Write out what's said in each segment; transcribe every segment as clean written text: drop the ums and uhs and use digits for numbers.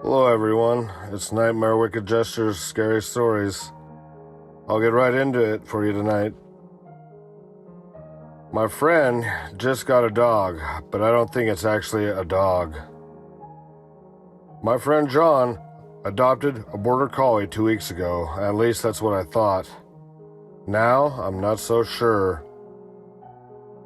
Hello everyone, it's Nightmare Wicked Gestures Scary Stories. I'll get right into it for you tonight. My friend just got a dog, but I don't think it's actually a dog. My friend John adopted a border collie 2 weeks ago, at least that's what I thought. Now, I'm not so sure.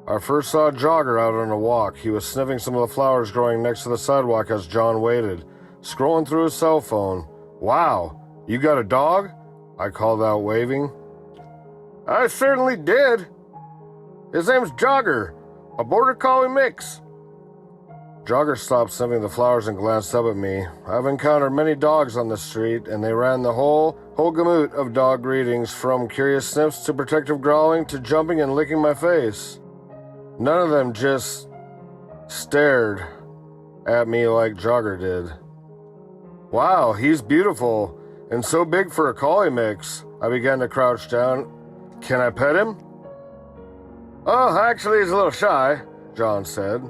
I first saw Jogger out on a walk. He was sniffing some of the flowers growing next to the sidewalk as John waited, scrolling through his cell phone. "Wow, you got a dog?" I called out, waving. "I certainly did. His name's Jogger, a border collie mix." Jogger stopped sniffing the flowers and glanced up at me. I've encountered many dogs on the street, and they ran the whole gamut of dog greetings, from curious sniffs to protective growling to jumping and licking my face. None of them just stared at me like Jogger did. "Wow, he's beautiful and so big for a collie mix." I began to crouch down. "Can I pet him?" "Oh, actually, he's a little shy," John said.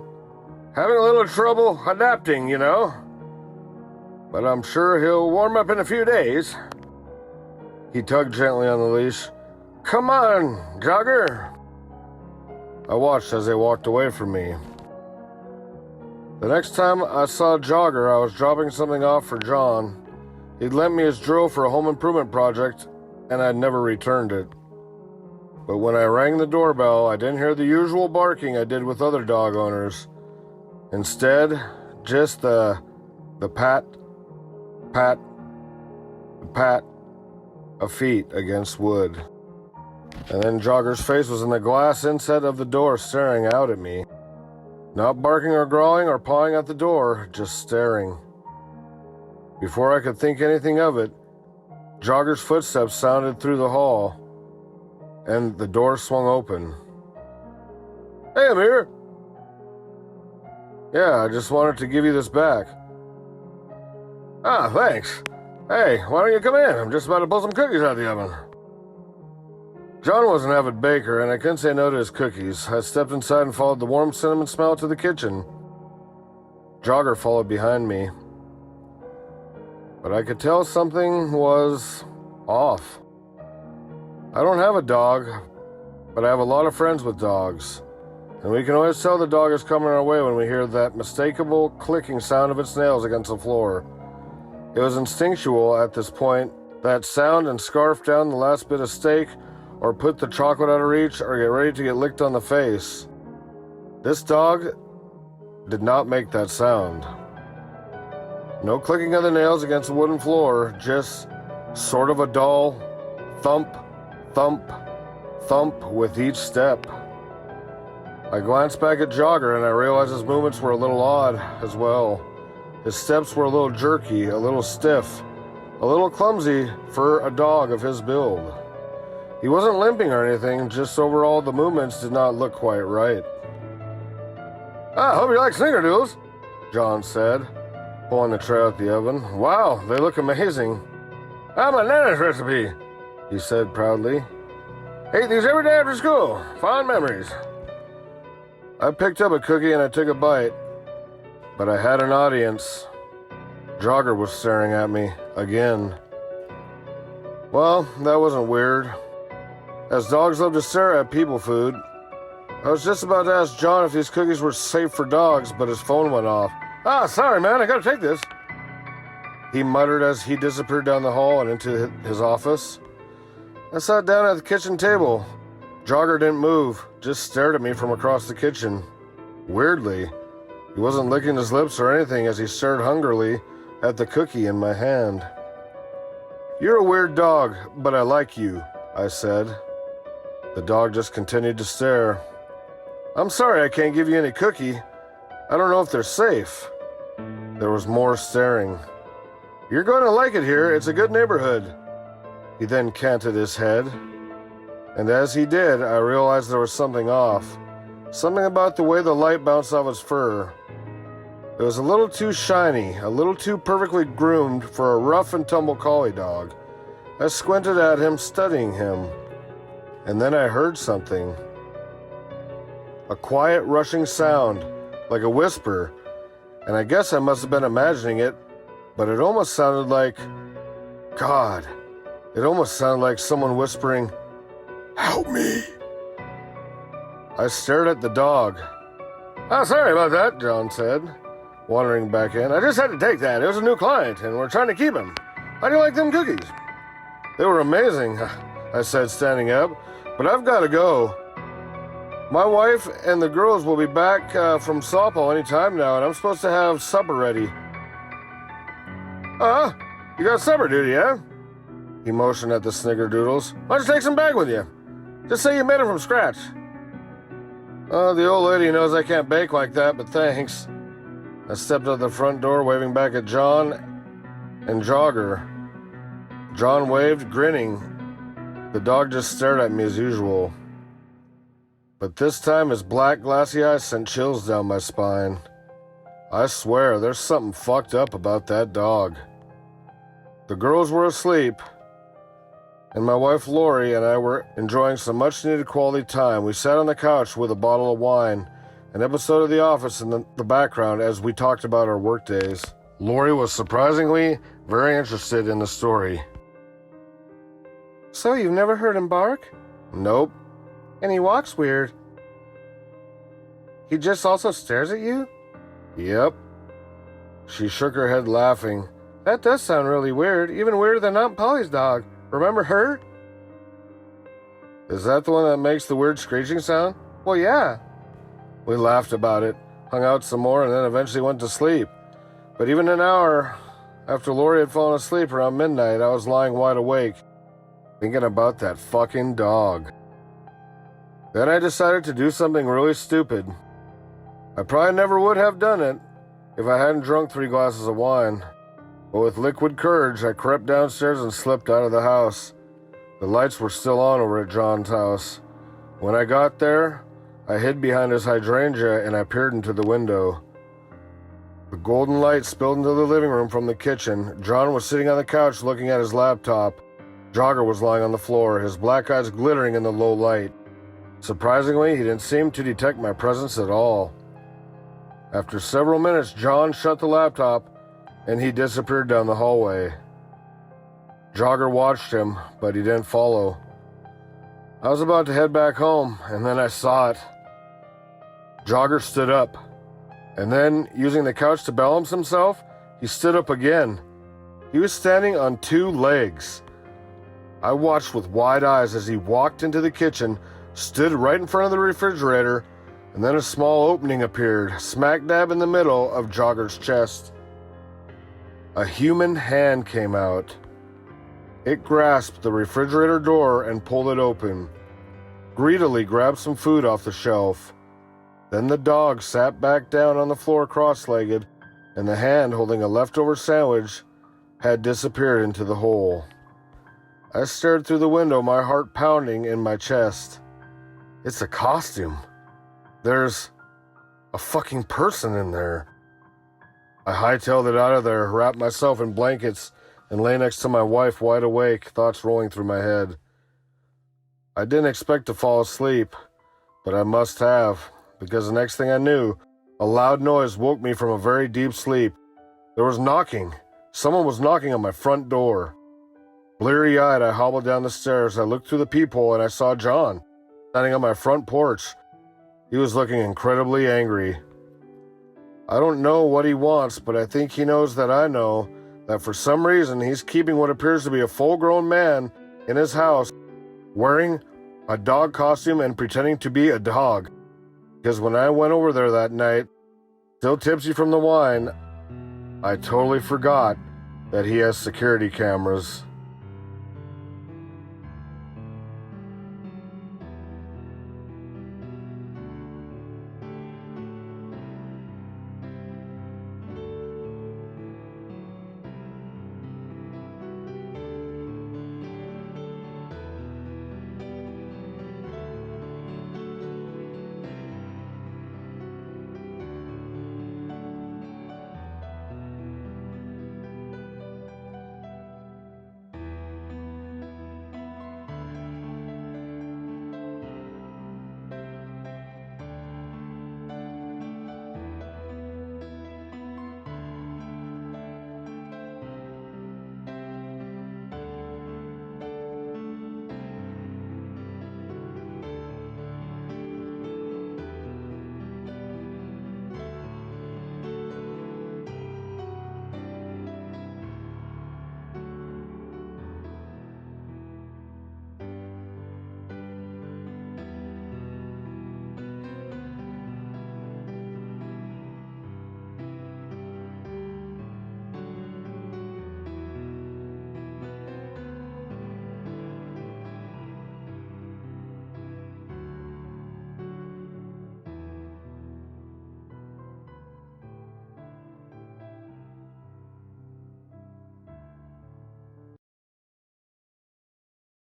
"Having a little trouble adapting, you know. But I'm sure he'll warm up in a few days." He tugged gently on the leash. "Come on, Jogger." I watched as they walked away from me. The next time I saw Jogger, I was dropping something off for John. He'd lent me his drill for a home improvement project, and I'd never returned it. But when I rang the doorbell, I didn't hear the usual barking I did with other dog owners. Instead, just the pat, pat, pat of feet against wood. And then Jogger's face was in the glass inset of the door, staring out at me. Not barking or growling or pawing at the door, just staring. Before I could think anything of it, Jogger's footsteps sounded through the hall, and the door swung open. "Hey, Amir." "Yeah, I just wanted to give you this back." "Ah, thanks. Hey, why don't you come in? I'm just about to pull some cookies out of the oven." John was an avid baker, and I couldn't say no to his cookies. I stepped inside and followed the warm cinnamon smell to the kitchen. Jogger followed behind me. But I could tell something was off. I don't have a dog, but I have a lot of friends with dogs, and we can always tell the dog is coming our way when we hear that mistakable clicking sound of its nails against the floor. It was instinctual at this point, that sound, and scarf down the last bit of steak, or put the chocolate out of reach, or get ready to get licked on the face. This dog did not make that sound. No clicking of the nails against the wooden floor, just sort of a dull thump, thump, thump with each step. I glanced back at Jogger, and I realized his movements were a little odd as well. His steps were a little jerky, a little stiff, a little clumsy for a dog of his build. He wasn't limping or anything, just overall the movements did not look quite right. "I hope you like snickerdoodles," John said, pulling the tray out the oven. "Wow, they look amazing." "Ah, my Nana's recipe," he said proudly. "Ate these every day after school. Fond memories." I picked up a cookie and I took a bite, but I had an audience. Jogger was staring at me again. Well, that wasn't weird, as dogs love to stare at people food. I was just about to ask John if these cookies were safe for dogs, but his phone went off. "Ah, sorry, man, I gotta take this," he muttered as he disappeared down the hall and into his office. I sat down at the kitchen table. Jogger didn't move, just stared at me from across the kitchen. Weirdly, he wasn't licking his lips or anything as he stared hungrily at the cookie in my hand. "You're a weird dog, but I like you," I said. The dog just continued to stare. "I'm sorry I can't give you any cookie. I don't know if they're safe." There was more staring. "You're going to like it here. It's a good neighborhood." He then canted his head, and as he did, I realized there was something off. Something about the way the light bounced off his fur. It was a little too shiny, a little too perfectly groomed for a rough and tumble collie dog. I squinted at him, studying him. And then I heard something. A quiet, rushing sound, like a whisper, and I guess I must have been imagining it, but it almost sounded like... God, it almost sounded like someone whispering, "Help me!" I stared at the dog. "Oh, sorry about that," John said, wandering back in. "I just had to take that. It was a new client, and we're trying to keep him. How do you like them cookies?" "They were amazing," I said, standing up, "but I've got to go. My wife and the girls will be back from softball any time now, and I'm supposed to have supper ready." You got supper duty, huh?" He motioned at the snickerdoodles. "Why don't you take some back with you? Just say you made them from scratch." The old lady knows I can't bake like that, but thanks." I stepped out the front door, waving back at John and Jogger. John waved, grinning. The dog just stared at me as usual. But this time his black, glassy eyes sent chills down my spine. I swear, there's something fucked up about that dog. The girls were asleep, and my wife Lori and I were enjoying some much-needed quality time. We sat on the couch with a bottle of wine, an episode of The Office in the background as we talked about our work days. Lori was surprisingly very interested in the story. "So you've never heard him bark?" "Nope." "And he walks weird." "He just also stares at you?" "Yep." She shook her head, laughing. "That does sound really weird, even weirder than Aunt Polly's dog. Remember her?" "Is that the one that makes the weird screeching sound?" "Well, yeah." We laughed about it, hung out some more, and then eventually went to sleep. But even an hour after Lori had fallen asleep around midnight, I was lying wide awake, thinking about that fucking dog. Then I decided to do something really stupid. I probably never would have done it if I hadn't drunk 3 glasses of wine. But with liquid courage, I crept downstairs and slipped out of the house. The lights were still on over at John's house. When I got there, I hid behind his hydrangea and I peered into the window. The golden light spilled into the living room from the kitchen. John was sitting on the couch looking at his laptop. Jogger was lying on the floor, his black eyes glittering in the low light. Surprisingly, he didn't seem to detect my presence at all. After several minutes, John shut the laptop and he disappeared down the hallway. Jogger watched him, but he didn't follow. I was about to head back home, and then I saw it. Jogger stood up, and then, using the couch to balance himself, he stood up again. He was standing on 2 legs. I watched with wide eyes as he walked into the kitchen, stood right in front of the refrigerator, and then a small opening appeared, smack dab in the middle of Jogger's chest. A human hand came out. It grasped the refrigerator door and pulled it open. Greedily grabbed some food off the shelf. Then the dog sat back down on the floor cross-legged, and the hand holding a leftover sandwich had disappeared into the hole. I stared through the window, my heart pounding in my chest. It's a costume. There's a fucking person in there. I hightailed it out of there, wrapped myself in blankets, and lay next to my wife wide awake, thoughts rolling through my head. I didn't expect to fall asleep, but I must have, because the next thing I knew, a loud noise woke me from a very deep sleep. There was knocking. Someone was knocking on my front door. Bleary-eyed, I hobbled down the stairs. I looked through the peephole and I saw John, standing on my front porch. He was looking incredibly angry. I don't know what he wants, but I think he knows that I know that for some reason he's keeping what appears to be a full-grown man in his house, wearing a dog costume and pretending to be a dog. Because when I went over there that night, still tipsy from the wine, I totally forgot that he has security cameras.